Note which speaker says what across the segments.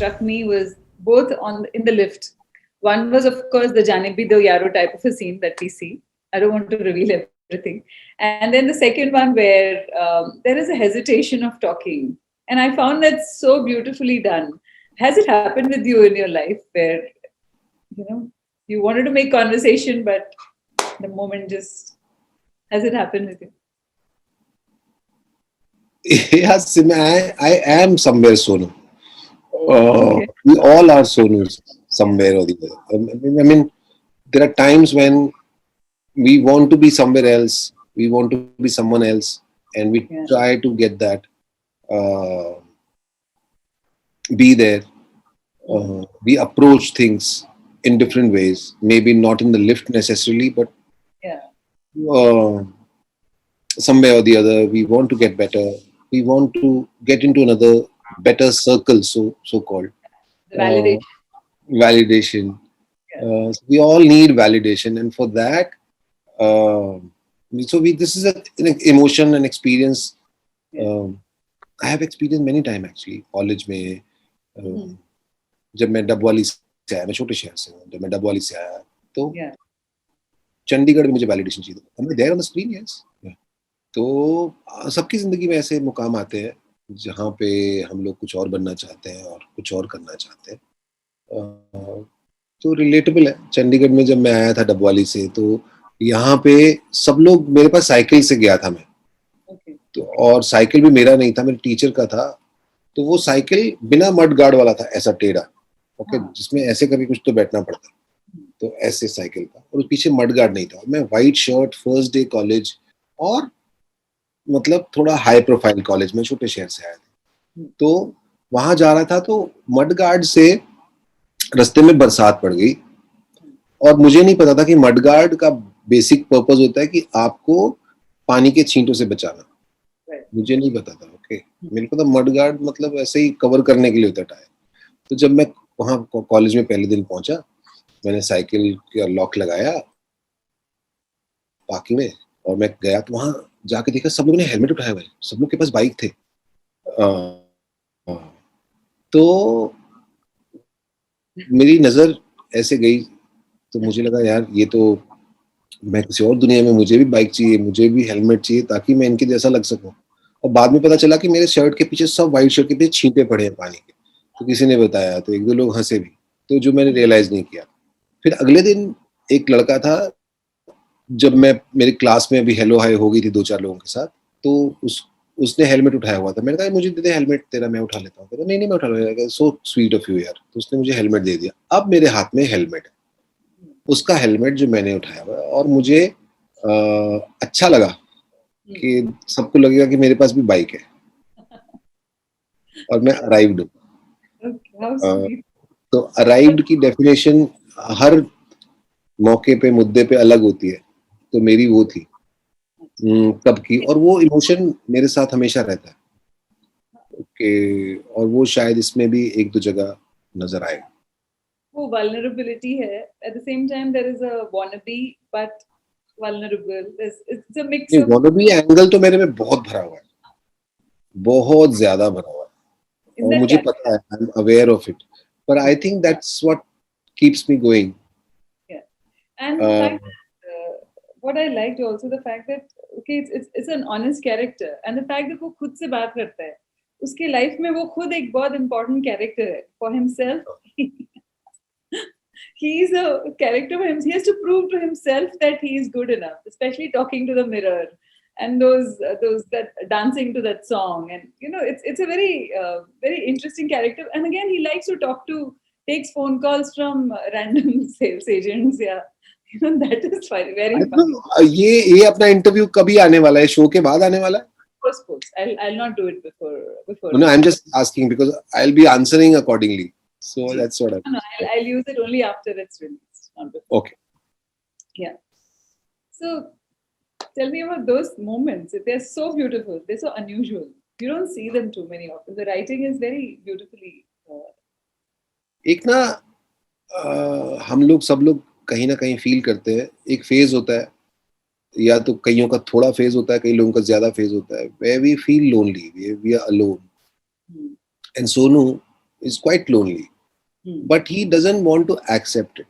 Speaker 1: struck me was both in the lift. One was, of course, the Janibi Do Yaro type of a scene that we see. I don't want to reveal everything. And then the second one where there is a hesitation of talking. And I found that so beautifully done. Has it happened with you in your life where, you wanted to make conversation, but the moment just, has it happened with you?
Speaker 2: Yes, I am somewhere Sonu.
Speaker 1: Okay.
Speaker 2: We all are Sonus somewhere or the other. I mean, there are times when we want to be somewhere else, we want to be someone else, and we
Speaker 1: Yeah.
Speaker 2: try to get that, uh, be there. We approach things in different ways, maybe not in the lift necessarily, but
Speaker 1: Yeah.
Speaker 2: uh, somewhere or the other, we want to get better. We want to get into another better circle, so called
Speaker 1: The
Speaker 2: uh,
Speaker 1: validation.
Speaker 2: validation.
Speaker 1: Yeah.
Speaker 2: So we all need validation, and for that, uh, this is an emotion and experience.
Speaker 1: Yeah.
Speaker 2: I have experienced many time actually. College में
Speaker 1: Hmm.
Speaker 2: जब मैं डबवाली से आया, मैं छोटे शहर से हूँ, जब मैं डबवाली से आया तो
Speaker 1: Yeah.
Speaker 2: चंडीगढ़ में मुझे वैलिडेशन चाहिए था. Am I there on the screen? Yes. Yeah. तो सबकी जिंदगी में ऐसे मुकाम आते हैं जहाँ पे हम लोग कुछ और बनना चाहते हैं और कुछ और करना चाहते हैं. तो रिलेटेबल है. चंडीगढ़ में जब मैं आया था डबवाली से, तो यहाँ पे सब लोग, मेरे पास साइकिल से गया था मैं,
Speaker 1: Okay.
Speaker 2: तो और साइकिल भी मेरा नहीं था, मेरे टीचर का था. तो वो साइकिल बिना मड गार्ड वाला था, ऐसा टेढ़ा, ओके,
Speaker 1: हाँ.
Speaker 2: जिसमें ऐसे करके कुछ तो बैठना पड़ता, तो ऐसे साइकिल था, और पीछे मड गार्ड नहीं था. मैं white shirt, first day college, और मतलब थोड़ा हाई प्रोफाइल कॉलेज में, छोटे शहर से आया था, तो वहां जा रहा था, तो मड गार्ड से रास्ते में बरसात पड़ गई, और मुझे नहीं पता था कि मड गार्ड का बेसिक पर्पस होता है कि आपको पानी के छींटों से बचाना. मुझे नहीं पता था. ओके, मेरे को तो मड गार्ड मतलब ऐसे ही कवर करने के लिए होता है. तो जब मैं वहाँ कॉलेज में पहले दिन पहुंचा, मैंने साइकिल का लॉक लगाया पार्किंग में, और मैं गया, तो वहां जाके देखा सब लोगों ने हेलमेट उठाए हुए, सब लोग के पास बाइक थे. तो मेरी नजर ऐसे गई, तो मुझे लगा यार ये तो मैं किसी और दुनिया में, मुझे भी बाइक चाहिए, मुझे भी हेलमेट चाहिए, ताकि मैं इनके जैसा लग सकूं. और बाद में पता चला कि मेरे शर्ट के पीछे, सब वाइट शर्ट के पीछे छींटे पड़े हैं पानी के. तो किसी ने बताया, तो एक दो लोग हंसे भी, तो जो मैंने रियलाइज नहीं किया. फिर अगले दिन एक लड़का था, जब मैं मेरे क्लास में अभी हेलो हाय हो गई थी दो चार लोगों के साथ, तो उसने हेलमेट उठाया हुआ था. मैंने कहा मुझे दे दे हेलमेट तेरा, मैं उठा लेता हूँ. कहता नहीं नहीं मैं उठा लूंगा. सो स्वीट ऑफ यू यार. तो उसने मुझे हेलमेट दे दिया. अब मेरे हाथ में हेलमेट है, उसका हेलमेट जो मैंने उठाया हुआ है, और मुझे अच्छा लगा कि सबको लगेगा कि मेरे पास भी बाइक है, और मैं अराइव्ड हूँ.
Speaker 1: Okay. How sweet.
Speaker 2: तो अराइव्ड की डेफिनेशन हर मौके पे, मुद्दे पे अलग होती है. तो मेरी वो थी तब की, और वो इमोशन मेरे साथ हमेशा रहता है. ओके, और वो शायद इसमें भी एक दो जगह नजर आए.
Speaker 1: वो vulnerability है. At the same time, there is a wannabe, but vulnerable. It's a mix
Speaker 2: ये
Speaker 1: of.
Speaker 2: wannabe एंगल तो मेरे में बहुत भरा हुआ है, बहुत ज्यादा भरा हुआ है,
Speaker 1: In
Speaker 2: और
Speaker 1: that
Speaker 2: मुझे
Speaker 1: character.
Speaker 2: पता है, I am aware of it, but I think that's what keeps me going.
Speaker 1: Yeah. And the fact that, what I liked also, the fact that, okay, it's an honest character, and the fact that वो खुद से बात करता है, उसके life में वो खुद एक बहुत important character है for himself. He is a character for him. He has to prove to himself that he is good enough, especially talking to the mirror and those that dancing to that song. And it's a very interesting character. And again, he likes to takes phone calls from random sales agents. Yeah, that is very
Speaker 2: I don't
Speaker 1: funny.
Speaker 2: know, ये अपना interview कभी आने वाला है, show के बाद आने वाला है?
Speaker 1: Post. I'll not do it before.
Speaker 2: No, I'm just asking because I'll be answering accordingly. So that's what I'm.
Speaker 1: No, I'll use it only after it's released, not before.
Speaker 2: Okay.
Speaker 1: Yeah. So tell me about those moments. They're so beautiful. They're so unusual. You don't see them too many often. The writing is very beautifully.
Speaker 2: एक ना हम लोग सब लोग कहीं ना कहीं feel करते हैं, एक फेज होता है, या तो कईयों का थोड़ा फेज होता है, कई लोगों का ज्यादा फेज होता है, where we feel lonely, we are alone. And Sonu is quite lonely, but he doesn't want to accept it.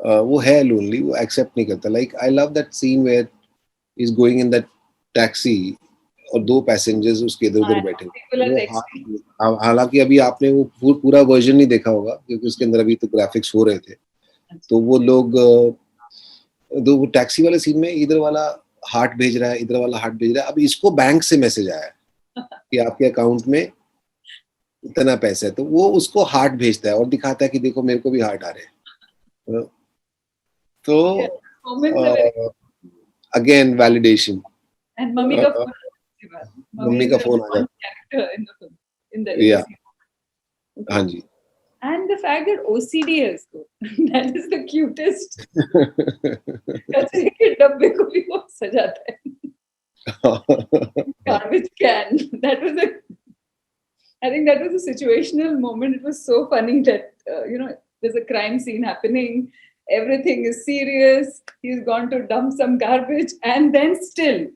Speaker 2: वो है lonely, वो accept नहीं करता. Like I love that scene where he's going in that taxi और दो passengers उसके इधर उधर बैठे वो हालांकि अभी आपने वो पूरा वर्जन नहीं देखा होगा क्योंकि उसके अंदर अभी तो ग्राफिक्स हो रहे थे. तो वो लोग वो टैक्सी वाले सीन में इधर वाला हार्ट भेज रहा है, इधर वाला हार्ट भेज रहा है. अब इसको बैंक से मैसेज आया कि आपके अकाउंट में इतना पैसा है, तो वो उसको हार्ट भेजता है और दिखाता है कि देखो मेरे को भी हार्ट आ रहे हैं. तो अगेन वैलिडेशन.
Speaker 1: And मम्मी का फोन
Speaker 2: मम्मी का फोन आ जाता. हाँ जी.
Speaker 1: And the fact that OCD है उसको, that is the cutest. कचरे के डब्बे को भी वो सजाता है. Garbage can. That was I think that was a situational moment. It was so funny that there's a crime scene happening. Everything is serious. He's gone to dump some garbage, and then still,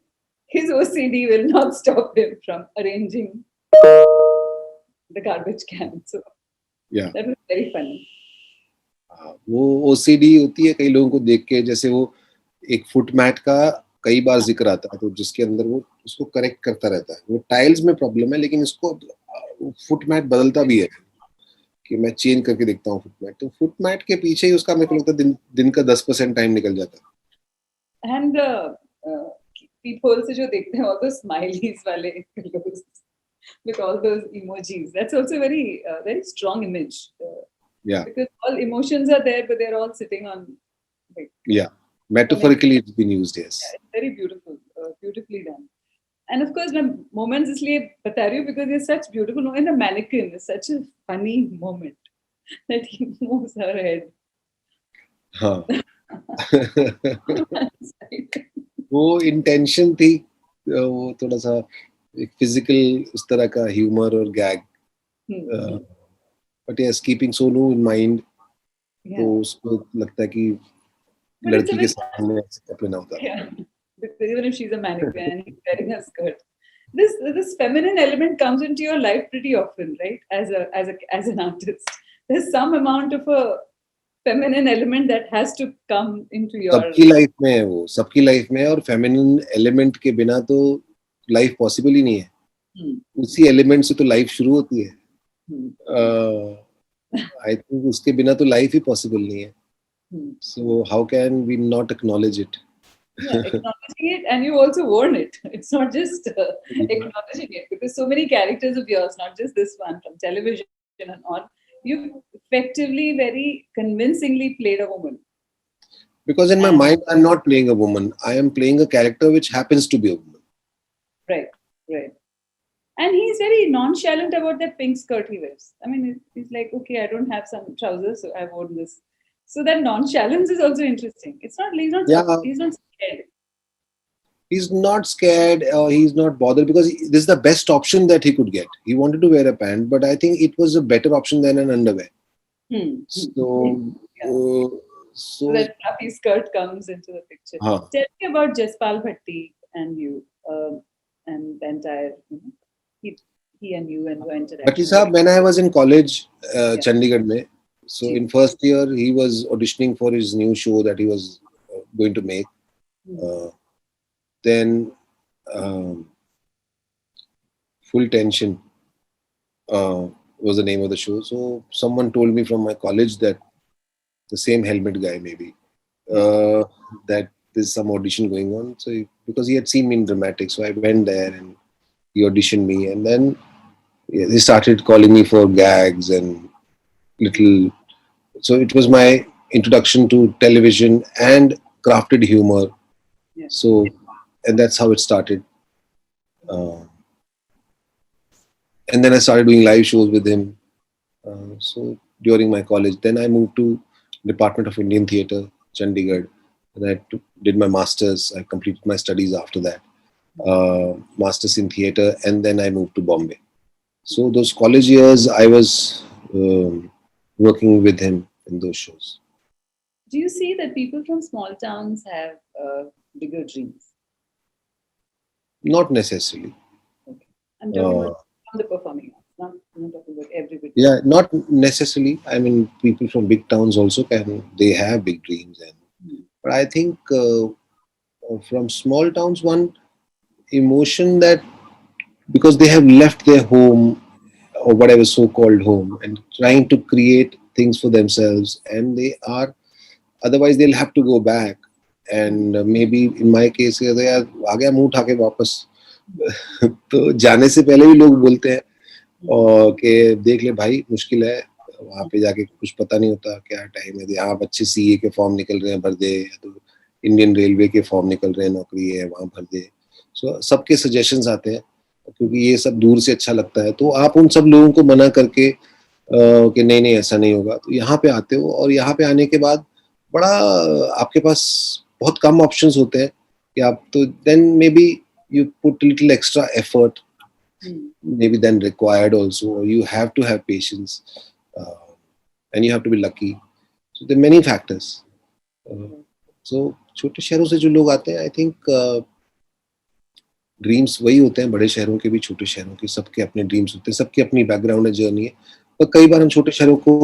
Speaker 1: his OCD will not stop him from arranging the garbage can. So
Speaker 2: yeah,
Speaker 1: that was very funny.
Speaker 2: वो OCD होती है कई लोगों को देख के, जैसे वो एक फुटमैट का कई बार जिक्र आता है तो जिसके अंदर वो उसको करेक्ट करता रहता है. वो टाइल्स में प्रॉब्लम है लेकिन इसको फुटमैट बदलता भी है कि मैं चेंज करके देखता हूँ फुटमैट. तो फुटमैट के पीछे ही उसका मेरे को लगता है दिन का 10% टाइम निकल जाता है.
Speaker 1: एंड पीपल से जो देखते हैं all those smileys वाले with all those emojis, that's also very strong image.
Speaker 2: Yeah,
Speaker 1: because all emotions are there but they're all sitting on
Speaker 2: metaphorically it's been used. Yes,
Speaker 1: it's very beautiful, beautifully done. And of course, my moments इसलिए बता रही हूँ because it's such beautiful moment. The mannequin is such a funny moment that he moves her head.
Speaker 2: हाँ. वो intention थी, वो थोड़ा सा एक फिजिकल उस तरह का ह्यूमर और gag. But yes, keeping Sonu in mind, तो उसको लगता है कि लड़की के सामने कपड़े ना उतारे.
Speaker 1: Because even if she's a mannequin and he's wearing a skirt, this feminine element comes into your life pretty often, right? As an artist, there's some amount of a feminine element that has to come into your.
Speaker 2: सबकी life में है वो, सबकी life में है, और feminine element के बिना तो लाइफ पॉसिबल ही नहीं है. उसी एलिमेंट से तो लाइफ शुरू होती है. आई थिंक उसके बिना तो लाइफ ही पॉसिबल नहीं है. So how can we not acknowledge it?
Speaker 1: Yeah, acknowledging it, and you also warn it. It's not just acknowledging it, because so many characters of yours, not just this one from television and all, you've effectively, very convincingly played a woman.
Speaker 2: Because in my mind, I'm not playing a woman. I am playing a character which happens to be a woman.
Speaker 1: Right. And he's very nonchalant about that pink skirt he wears. I mean, he's like, okay, I don't have some trousers, so I've worn this. So that nonchalance is also interesting. He's not scared.
Speaker 2: He's not scared, or he's not bothered, because this is the best option that he could get. He wanted to wear a pant, but I think it was a better option than an underwear. So
Speaker 1: that fluffy skirt comes into the picture. Tell me about Jaspal Bhatti and you, and the entire, he and you and your interaction.
Speaker 2: Bhatti sahab, when I was in college, Chandigarh mein, so in first year, he was auditioning for his new show that he was going to make. Then Full Tension was the name of the show. So someone told me from my college that the same helmet guy maybe, that there's some audition going on. So because he had seen me in dramatic, so I went there and he auditioned me, and then they started calling me for gags and little. So it was my introduction to television and crafted humor. So, and that's how it started. And then I started doing live shows with him. So during my college, then I moved to Department of Indian Theatre, Chandigarh, and I did my masters. I completed my studies after that, masters in theatre, and then I moved to Bombay. So those college years, I was working with him in those shows.
Speaker 1: Do you see that people from small towns have bigger dreams?
Speaker 2: Not necessarily.
Speaker 1: Okay. I'm talking about from the performing arts. not talking about everybody.
Speaker 2: Yeah, not necessarily. I mean, people from big towns also they have big dreams. But I think from small towns, one emotion that because they have left their home or whatever so-called home and trying to create things for themselves, and they are otherwise they'll have to go back and maybe in my case यार आ गया मुंह उठा के वापस तो जाने से पहले भी लोग बोलते हैं और कि देख ले भाई मुश्किल है वहाँ पे जाके कुछ पता नहीं होता क्या टाइम है यहाँ बच्चे सीए के फॉर्म निकल रहे हैं भर दे तो इंडियन रेलवे के फॉर्म निकल रहे हैं नौकरी है वहाँ भर दे सो सबके सजेशंस आते हैं क्योंकि ये सब दूर से अच्छा लगता है तो आप उन सब लोगों को मना करके कि नहीं नहीं ऐसा नहीं होगा तो यहाँ पे आते हो और यहाँ पे आने के बाद बड़ा आपके पास बहुत कम ऑप्शंस होते हैं कि आप तो then maybe you put little extra effort maybe than required also you have to have patience and you have to be lucky so there are many factors so छोटे शहरों से जो लोग आते हैं आई थिंक ड्रीम्स वही होते हैं बड़े शहरों के भी छोटे शहरों के सबके अपने ड्रीम्स होते हैं सबकी अपनी बैकग्राउंड है जर्नी है पर कई बार हम छोटे शहरों को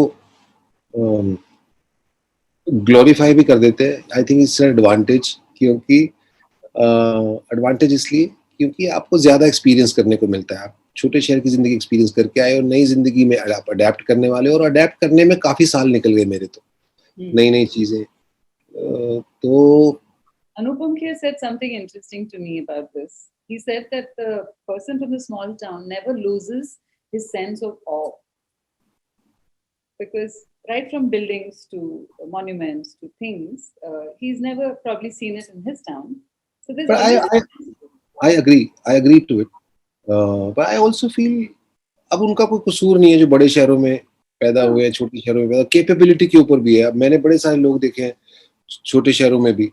Speaker 2: ग्लोरीफाई भी कर देते हैं आई थिंक इट्स एडवांटेज क्योंकि एडवांटेज इसलिए क्योंकि आपको ज्यादा एक्सपीरियंस करने को मिलता है आप छोटे शहर की जिंदगी एक्सपीरियंस करके आए और नई जिंदगी में आप अडेप्ट करने वाले और अडेप्ट करने में काफी साल निकल गए मेरे तो नई नई चीजें तो
Speaker 1: Anupam here said something interesting to me about this. He said that the person from the small town never loses his sense of awe because right from buildings to monuments to things, he's never probably seen it in his town. So there's
Speaker 2: I agree to it. But I also feel अब उनका कोई कसूर नहीं है जो बड़े शहरों में पैदा हुए हैं छोटे शहरों में पैदा कैपेबिलिटी के ऊपर भी है अब मैंने बड़े सारे लोग देखे हैं छोटे शहरों में भी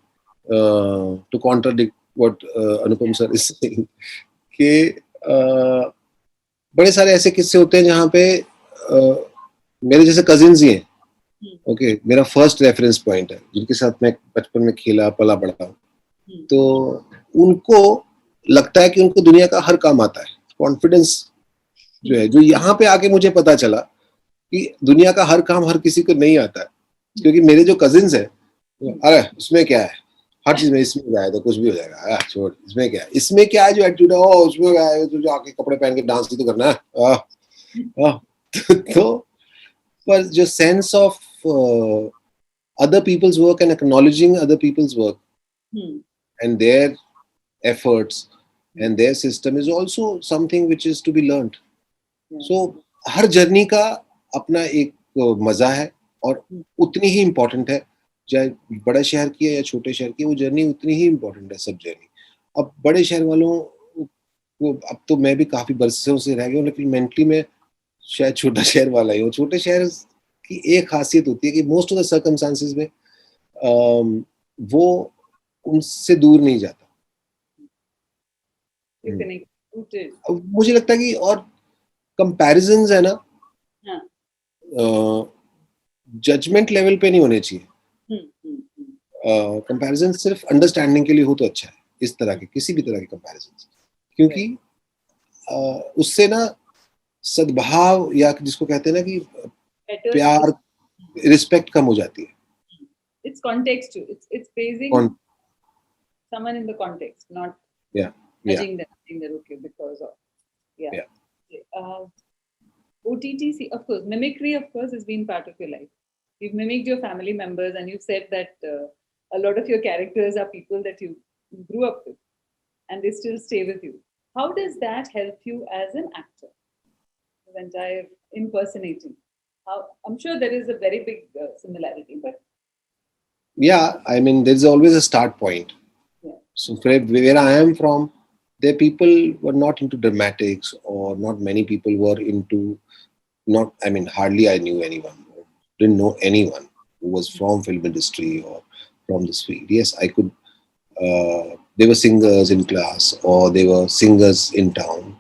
Speaker 2: to contradict what Anupam sir is saying कि बड़े सारे ऐसे किस्से होते हैं जहाँ पे मेरे जैसे कजिन्स ही हैं ओके मेरा फर्स्ट रेफरेंस पॉइंट है जिनके साथ मैं बचपन में खेला पला बड़ा तो उनको लगता है कि उनको दुनिया का हर काम आता है कॉन्फिडेंस जो है जो यहाँ पे आके मुझे पता चला कि दुनिया का हर काम हर किसी को नहीं आता है क्योंकि मेरे जो कजिन्स है अरे उसमें क्या है हर चीज में इसमें क्या है तो कुछ भी हो जाएगा छोड़ इसमें क्या है इसमें क्या है जो एटीट्यूड है उसमें क्या है तो जो आके कपड़े पहन के डांस ही तो करना है तो पर जो sense of other people's work and acknowledging other people's work and their efforts and their system is also something which is to be learned. So her journey का अपना एक मजा है और उतनी ही इम्पोर्टेंट है चाहे बड़ा शहर की है या छोटे शहर की वो जर्नी उतनी ही इम्पोर्टेंट है सब जर्नी अब बड़े शहर वालों को अब तो मैं भी काफी बरसों से रह गया हूँ लेकिन मेंटली में शायद छोटा शहर वाला ही हूँ छोटे शहर की एक खासियत होती है कि मोस्ट ऑफ द सर्कमस्टांसेस में वो उनसे दूर नहीं जाता मुझे लगता है कि और कंपैरिजंस है ना जजमेंट लेवल पे नहीं होने चाहिए कंपैरिजन सिर्फ अंडरस्टैंडिंग के लिए हो तो अच्छा है इस तरह के किसी भी तरह के कंपैरिजन क्योंकि उससे ना सद्भाव या जिसको कहते हैं ना कि प्यार रिस्पेक्ट कम हो जाती है
Speaker 1: it's context too it's basing someone in the context not judging them saying that okay because of OTT of course mimicry of course has been part of your life you've mimicked your family members and you've said that a lot of your characters are people that you grew up with and they still stay with you how does that help you as an actor the entire impersonating I'm sure there is a very big similarity but
Speaker 2: I mean there's always a start point so where I am from there people were not into dramatics or not many people were into hardly I knew anyone didn't know anyone who was from film industry or from this field yes I could there were singers in class or there were singers in town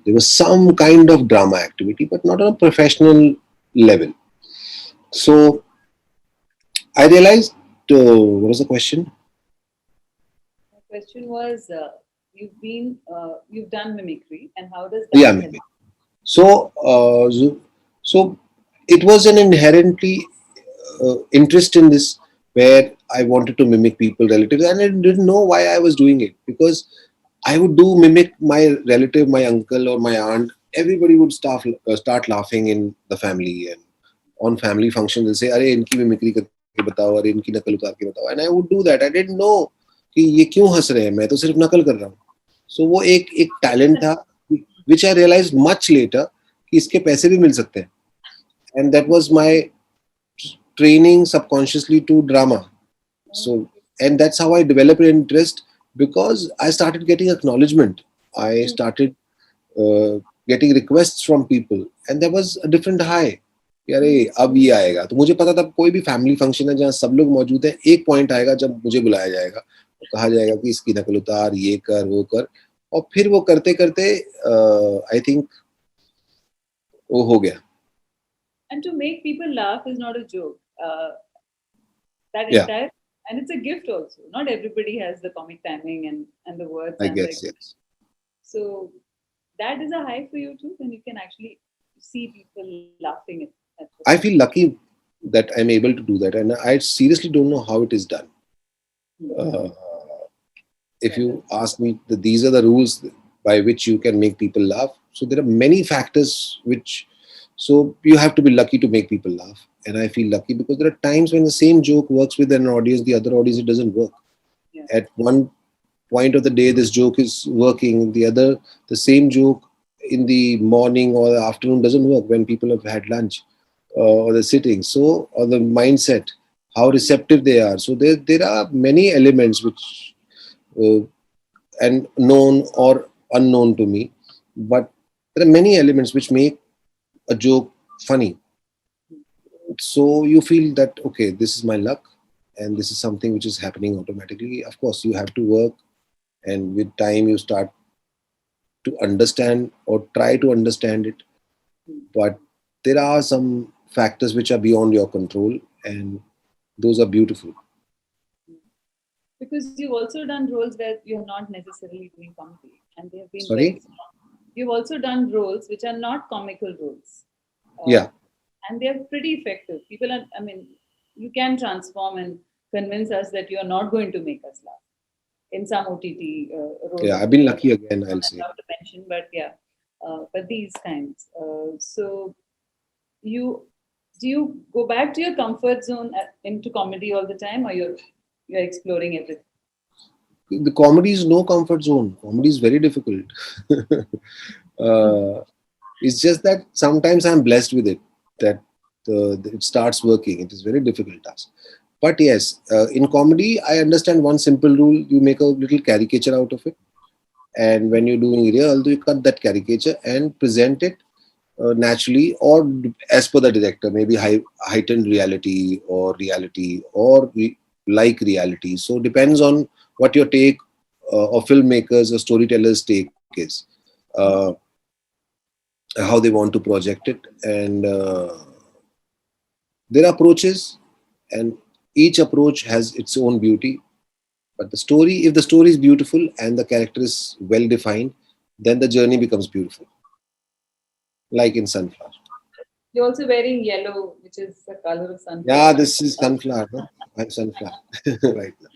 Speaker 2: there was some kind of drama activity but not on a professional level so I realized what was the question?
Speaker 1: The question was you've done mimicry and how does that help?
Speaker 2: So, so it was an inherently interest in this, where I wanted to mimic people, relatives, and I didn't know why I was doing it, because I would do mimic my relative, my uncle or my aunt. Everybody would start laughing in the family, and on family functions they'll say, "अरे इनकी mimicry करके बताओ, अरे इनकी नकल उतार के बताओ." And I would do that. I didn't know कि ये क्यों हंस रहे हैं, मैं तो सिर्फ नकल कर रहा हूँ. So वो एक talent था, which I realized much later कि इसके पैसे भी मिल सकते हैं. And that was my training subconsciously to drama. So, and that's how I developed an interest, because I started getting acknowledgement. I started getting requests from people, and there was a different high. कि अरे अब ये आएगा, तो मुझे पता था कोई भी फैमिली फंक्शन है जहाँ सब लोग मौजूद हैं, एक पॉइंट आएगा जब मुझे बुलाया जाएगा और कहा जाएगा कि इसकी नकल उतार, ये कर, वो कर, और फिर वो करते करते आई थिंक वो हो गया.
Speaker 1: And to make people laugh is not a joke. That
Speaker 2: Yeah,
Speaker 1: entire, and it's a gift also. Not everybody has the comic timing and the words
Speaker 2: I
Speaker 1: and
Speaker 2: guess,
Speaker 1: the,
Speaker 2: yes.
Speaker 1: so that is a high for you too. When you can actually see people laughing at what you're
Speaker 2: I
Speaker 1: saying.
Speaker 2: feel lucky that I'm able to do that, and I seriously don't know how it is done. Uh, if
Speaker 1: Yeah,
Speaker 2: you ask me, these are the rules by which you can make people laugh. So there are many factors which, so you have to be lucky to make people laugh. And I feel lucky because there are times when the same joke works with an audience, the other audience it doesn't work.
Speaker 1: yeah,
Speaker 2: At one point of the day, this joke is working. The same joke in the morning or the afternoon doesn't work when people have had lunch or the sitting. So, or the mindset, how receptive they are. So there are many elements which uh, and known or unknown to me, but there are many elements which make a joke funny. So you feel that okay, this is my luck, and this is something which is happening automatically. Of course, you have to work, and with time you start to understand or try to understand it. But there are some factors which are beyond your control, and those are beautiful.
Speaker 1: because you've also done roles where you're not necessarily doing comedy, and they have been very
Speaker 2: Sorry.
Speaker 1: strong. You've also done roles which are not comical roles, uh,
Speaker 2: Yeah,
Speaker 1: and they're pretty effective. People are, I mean, you can transform and convince us that you're not going to make us laugh in some OTT roles
Speaker 2: yeah.
Speaker 1: of
Speaker 2: I've
Speaker 1: yours.
Speaker 2: been lucky again,
Speaker 1: I'm
Speaker 2: I'll
Speaker 1: not
Speaker 2: say.
Speaker 1: allowed to mention, but yeah, but these kinds. So you do you go back to your comfort zone into comedy all the time, or you're exploring everything?
Speaker 2: The comedy is no comfort zone. Comedy is very difficult. uh, it's just that sometimes I'm blessed with it, that it starts working. It is very difficult task. But yes, in comedy, I understand one simple rule: you make a little caricature out of it, and when you're doing real, you cut that caricature and present it naturally, or as per the director, maybe heightened reality or like reality. So depends on what your take or filmmakers or storytellers take is, uh, how they want to project it, and there are approaches, and each approach has its own beauty. But if the story is beautiful and the character is well defined, then the journey becomes beautiful, like in Sunflower.
Speaker 1: You're also wearing yellow, which is the color of
Speaker 2: Yeah,
Speaker 1: sunflower.
Speaker 2: this is Sunflower. No? I'm Sunflower right now.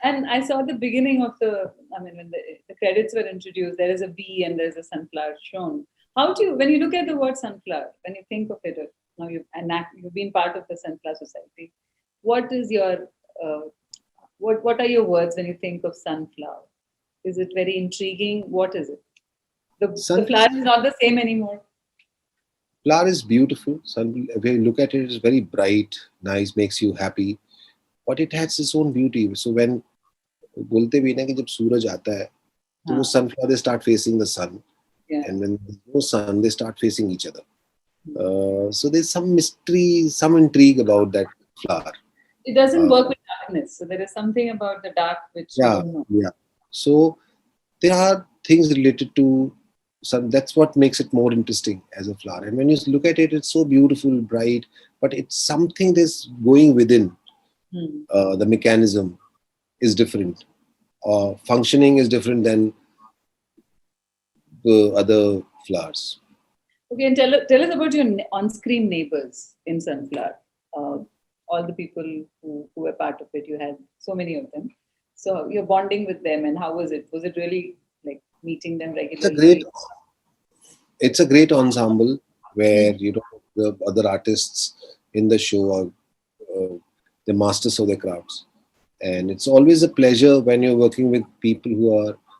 Speaker 1: And I saw the beginning of I mean, when the credits were introduced, there is a bee and there's a sunflower shown. How do you, when you look at the word sunflower, when you think of it, now you've been part of the Sunflower Society, what is your, uh, what are your words when you think of sunflower? Is it very intriguing? What is it? The
Speaker 2: Sunflower
Speaker 1: flower is not the same anymore.
Speaker 2: is beautiful. When you look at it, it's very bright, nice, makes you happy. But it has its own beauty. So when बोलते भी ना कि जब सूरज आता है तो वो
Speaker 1: Huh.
Speaker 2: sunflower they start facing the sun,
Speaker 1: Yeah.
Speaker 2: and when there's no sun they start facing each other. So there's some mystery, some intrigue about that flower.
Speaker 1: It doesn't
Speaker 2: Uh,
Speaker 1: work with darkness. So there is something about the dark which you
Speaker 2: yeah,
Speaker 1: don't know.
Speaker 2: yeah. So there are things related to some. That's what makes it more interesting as a flower. And when you look at it, it's so beautiful, bright, but it's something that's going within.
Speaker 1: Hmm.
Speaker 2: The mechanism is different. Functioning is different than the other flowers.
Speaker 1: Okay, and tell us about your on-screen neighbors in Sunflower. Uh, all the people who were part of it, you had so many of them. So you're bonding with them, and how was it? Was it really like meeting them
Speaker 2: It's a
Speaker 1: regularly?
Speaker 2: great it's a great ensemble where
Speaker 1: Mm.
Speaker 2: the other artists in the show are the masters of their crafts, and it's always a pleasure when you're working with people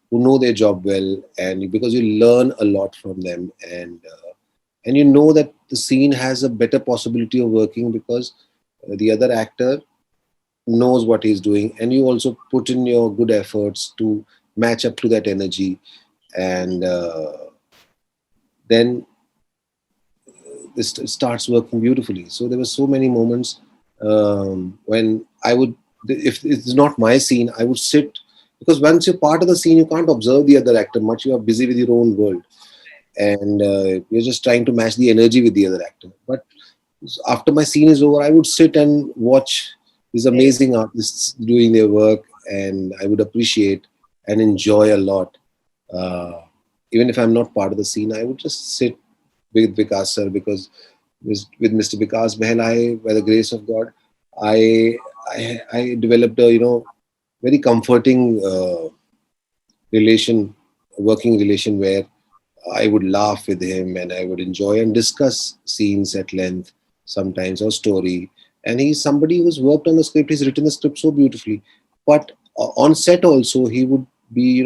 Speaker 2: who know their job well, and because you learn a lot from them, and you know that the scene has a better possibility of working because the other actor knows what he's doing, and you also put in your good efforts to match up to that energy, and then this starts working beautifully. So there were so many moments when I would, if it's not my scene, I would sit, because once you're part of the scene, you can't observe the other actor much. You are busy with your own world, and you're just trying to match the energy with the other actor. But after my scene is over, I would sit and watch these
Speaker 1: Correct.
Speaker 2: amazing artists doing their work, and I would appreciate and enjoy a lot. Uh, Even if I'm not part of the scene, I would just sit with Vikas sir, because with Mr. Vikas Behl, by the grace of God, I developed a very comforting relation, working relation where I would laugh with him and I would enjoy and discuss scenes at length sometimes, or story. And he's somebody who's worked on the script. He's written the script so beautifully. But on set also, he would be,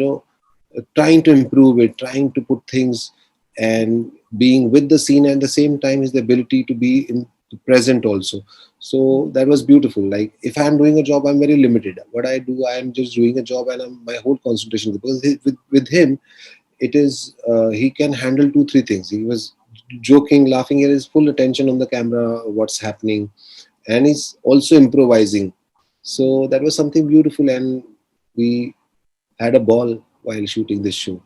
Speaker 2: trying to improve it, trying to put things, and being with the scene at the same time is the ability to be in the present also. So that was beautiful. Like if I'm doing a job, I'm very limited. What I do, I'm just doing a job, and my whole concentration, because with him, it is he can handle two three things. He was joking, laughing, he has full attention on the camera, what's happening, and he's also improvising. So that was something beautiful, and we had a ball while shooting this show.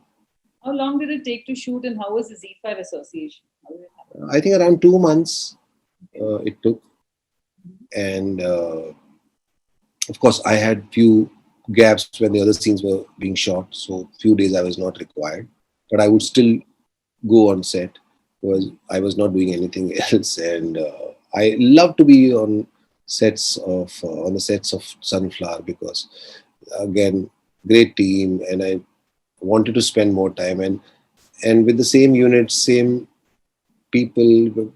Speaker 1: How long did it take to shoot, and how was the Z5 association? How did it happen?
Speaker 2: I think around 2 months
Speaker 1: Okay.
Speaker 2: it took, and of course I had few gaps when the other scenes were being shot, so few days I was not required, but I would still go on set because I was not doing anything else, and I love to be on the sets of Sunflower, because again, great team, and I wanted to spend more time, and with the same unit, same people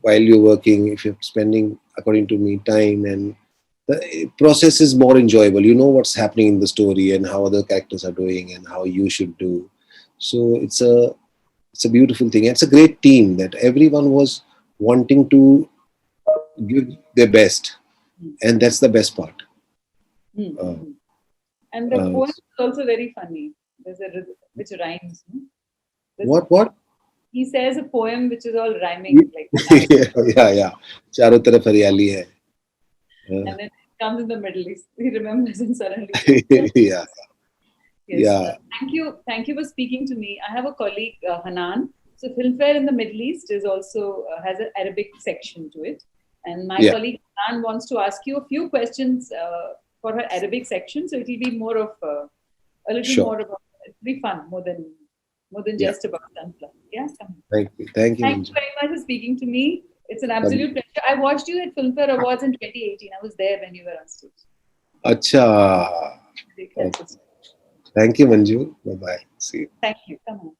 Speaker 2: while you're working, if you're spending, according to me, time, and the process is more enjoyable. You know what's happening in the story and how other characters are doing and how you should do. So it's a beautiful thing. It's a great team that everyone was wanting to give their best,
Speaker 1: Mm.
Speaker 2: and that's the best part.
Speaker 1: Mm,
Speaker 2: Uh,
Speaker 1: mm. And the
Speaker 2: uh,
Speaker 1: poem is also very funny. There's a which rhymes. No? There's a
Speaker 2: what?
Speaker 1: he says a poem which is all rhyming like
Speaker 2: Yeah, yeah. चारों तरफ हरियाली है. Uh,
Speaker 1: and then it comes in the middle. He remembers and suddenly says, "Yeah."
Speaker 2: yeah,
Speaker 1: Yes.
Speaker 2: yeah,
Speaker 1: Thank you for speaking to me. I have a colleague, Hanan. So Filmfare in the Middle East is also has an Arabic section to it, and my
Speaker 2: yeah,
Speaker 1: colleague Hanan wants to ask you a few questions for her Arabic section. So it will be more of a little
Speaker 2: sure.
Speaker 1: more about it'll be fun more than
Speaker 2: Yeah.
Speaker 1: just about sunflower. Yeah, come on.
Speaker 2: Thank you,
Speaker 1: Thank you
Speaker 2: Manju.
Speaker 1: very much for speaking to me. It's an
Speaker 2: Lovely.
Speaker 1: absolute pleasure. I watched you at Filmfare Awards in 2018. I was there when you were on stage.
Speaker 2: अच्छा.
Speaker 1: Very helpful.
Speaker 2: Thank you, Manju. Bye bye. See you.
Speaker 1: Thank you. Come on.